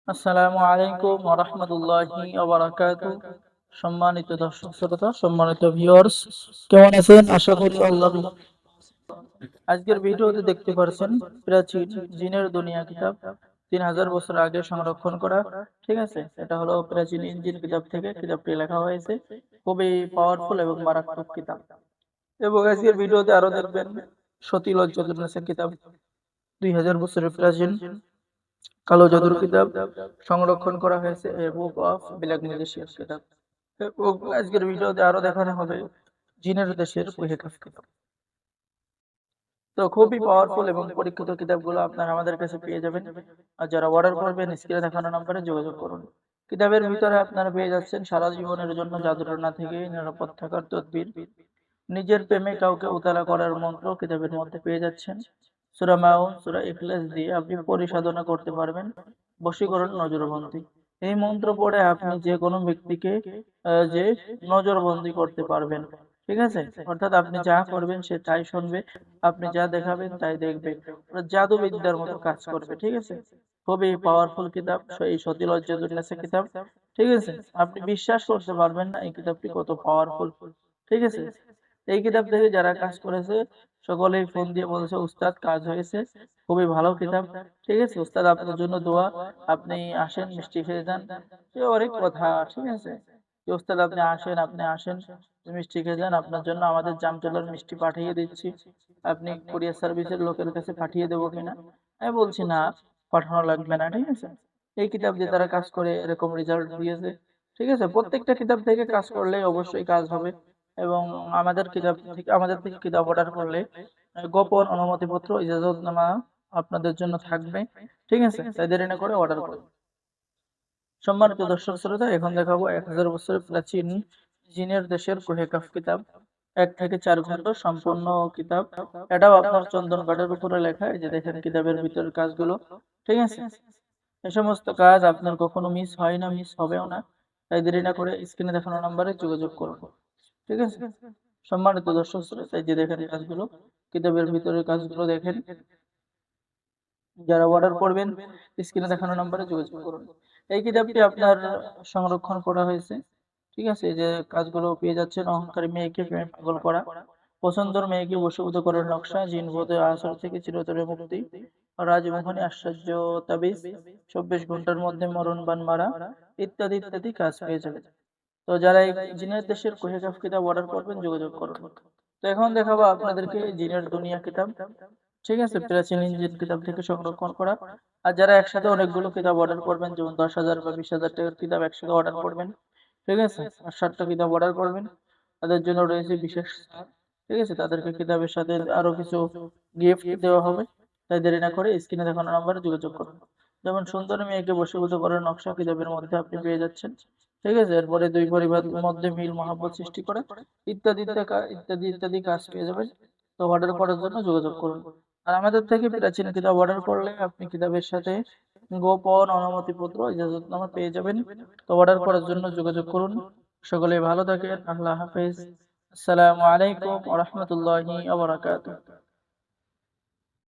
আসসালামু আলাইকুম ওয়া রাহমাতুল্লাহি ওয়া বারাকাতুহু। সম্মানিত দর্শক শ্রোতা, সম্মানিত ভিউয়ার্স, কেমন আছেন? আশা করি আল্লাহর আজকের ভিডিওতে দেখতে পারছেন প্রাচীন জিনের দুনিয়া কিতাব 3000 বছর আগে সংরক্ষণ করা। ঠিক আছে, এটা হলো প্রাচীন ইঞ্জিন কিতাব থেকে কিতাবটি লেখা হয়েছে। খুবই পাওয়ারফুল এবং মারাত্মক কিতাব। এবং আজকের ভিডিওতে আরো দেখবেন সতী লজ্জাতুন্নেসা কিতাব, 2000 বছরের প্রাচীন কালো জাদুর কিতাব সংরক্ষণ করা হয়েছে, এ বুক অফ ব্ল্যাক ম্যাজিশিয়ান কিতাব। এবং আজকের ভিডিওতে আরো দেখানো হবে জিনের দেশের কুহেকাফ কিতাব। তো খুবই পাওয়ারফুল এবং পরীক্ষিত কিতাবগুলো আপনারা আমাদের কাছে পেয়ে যাবেন। আর যারা অর্ডার করবেন স্ক্রিনে দেখানো নম্বরে যোগাযোগ করুন। কিতাবের ভিতরে আপনারা পেয়ে যাচ্ছেন সারা জীবনের জন্য জাদুটনা থেকে নিরাপদ থাকার তদবির, নিজের প্রেমে কাউকে উতলা করার মন্ত্র কিতাবের মধ্যে পেয়ে যাচ্ছেন। সূরা মাউন, সূরা ইখলাস দিয়ে আপনি পরিসাধনা করতে পারবেন বশীকরণ, নজরবন্দী। এই মন্ত্র পড়ে আপনি যে কোনো ব্যক্তিকে যে নজরবন্দী করতে পারবেন। ঠিক আছে, অর্থাৎ আপনি যা করবেন সে তাই শুনবে, আপনি যা দেখাবেন তাই দেখবে। জাদু বিদ্যার মতো কাজ করবে। ঠিক আছে, খুবই পাওয়ারফুল কিতাব, এই সতী লজ্জাতুন্নেসা কিতাব। ঠিক আছে, আপনি বিশ্বাস করতে পারবেন না এই কিতাবটি কত পাওয়ারফুল। ঠিক আছে, এই কিতাব থেকে যারা কাজ করেছে সকলেই ফোন দিয়ে বলছে উস্তাদ কাজ হয়েছে, খুবই ভালো কিতাব। ঠিক আছে উস্তাদ, আপনার জন্য দোয়া, আপনি আসেন মিষ্টি খেয়ে যান, এ অনেক কথা। ঠিক আছে, যে উস্তাদ আপনি আসেন, আপনি আসেন মিষ্টি খেয়ে যান, আপনার জন্য আমাদের জামতলার মিষ্টি পাঠিয়ে দিচ্ছি, আপনি কুরিয়ার সার্ভিসের লোকের কাছে পাঠিয়ে দেবো কিনা। আমি বলছি না, পাঠানো লাগবে না। ঠিক আছে, এই কিতাব দিয়ে তারা কাজ করে এরকম রেজাল্ট দিয়েছে। ঠিক আছে, প্রত্যেকটা কিতাব থেকে কাজ করলে অবশ্যই কাজ হবে। এবং আমাদের থেকে কিতাব অর্ডার করলে গোপন অনুমতিপত্র, ইজাজতনামা আপনাদের জন্য থাকবে। ঠিক আছে, তাই দেরি না করে অর্ডার করুন। সম্মানিত দর্শক শ্রোতা, এখন দেখাবো 1000 বছরের প্রাচীন জিনের দেশের কুহেকাফ কিতাব, 1 থেকে 4 খণ্ড সম্পূর্ণ কিতাব। এটাও আপনার চন্দন কাঠের উপরে লেখা, এই যে দেখেন কিতাবের ভিতরের কাজগুলো। ঠিক আছে, এই সমস্ত কাজ আপনার কখনো মিস হয় না, মিস হবেও না। তাই দেরি না করে স্ক্রিনে দেখানো নম্বরে যোগাযোগ করুন। ঠিক আছে, সম্মানিত দর্শক শ্রোতা, এই যে দেখেন কাজগুলো, কিতাবের ভিতরের কাজগুলো দেখেন। যারা অর্ডার করবেন স্ক্রিনে দেখানো নম্বরে যোগাযোগ করুন। এই কিতাবটি আপনার সংরক্ষণ করা হয়েছে। ঠিক আছে, এই যে কাজগুলো পেয়ে যাচ্ছেন, অহংকারী মেয়েকে প্রেমে পাগল করা, পছন্দের মেয়েকে বশীভূত করার নকশা, জিন ভূতের আসর থেকে চিরতরে মুক্তি, রাজমোহনী আশ্চর্য তাবিজ, 24 ঘন্টার মধ্যে মরণবান মারা, ইত্যাদি ইত্যাদি কাজ পেয়ে যাবেন। তো যারা এই জিনের দেশের কুহেকাফ কিতাব অর্ডার করবেন যোগাযোগ করুন। তো এখন দেখাবো আপনাদেরকে জিনের দুনিয়া কিতাব। ঠিক আছে, প্রাচীন ইঞ্জিন কিতাব থেকে সংরক্ষণ করা। আর যারা একসাথে অনেকগুলো কিতাব অর্ডার করবেন, যেমন 10,000 বা 20,000 টাকার কিতাব একসাথে অর্ডার করবেন, ঠিক আছে, আর 60টা কিতাব অর্ডার করবেন, তাদের জন্য রয়েছে বিশেষ ছাড়। ঠিক আছে, তাদেরকে কিতাবের সাথে আরো কিছু গিফট দেওয়া হবে। তাই দেরি না করে স্ক্রিনে দেখানো নাম্বারে যোগাযোগ করুন। যেমন সুন্দর মেয়েকে বশীভূত করার নকশা কিতাবের মধ্যে আপনি পেয়ে যাচ্ছেন। ঠিক আছে, এরপরে দুই পরিবারের মধ্যে মিল মহাব্বত সৃষ্টি করা, ইত্যাদি ইত্যাদি ইত্যাদি কাজ পেয়ে যাবেন। তো অর্ডার করার জন্য যোগাযোগ করুন। আর আমাদের থেকে প্রাচীন কিতাব অর্ডার করলে আপনি কিতাবের সাথে গোপন অনুমতিপত্র, ইজাজতনামা পেয়ে যাবেন। তো অর্ডার করার জন্য যোগাযোগ করুন। সকলে ভালো থাকেন, আল্লাহ হাফেজ। আসসালামু আলাইকুম ওয়া রাহমাতুল্লাহি ওয়া বারাকাতুহু।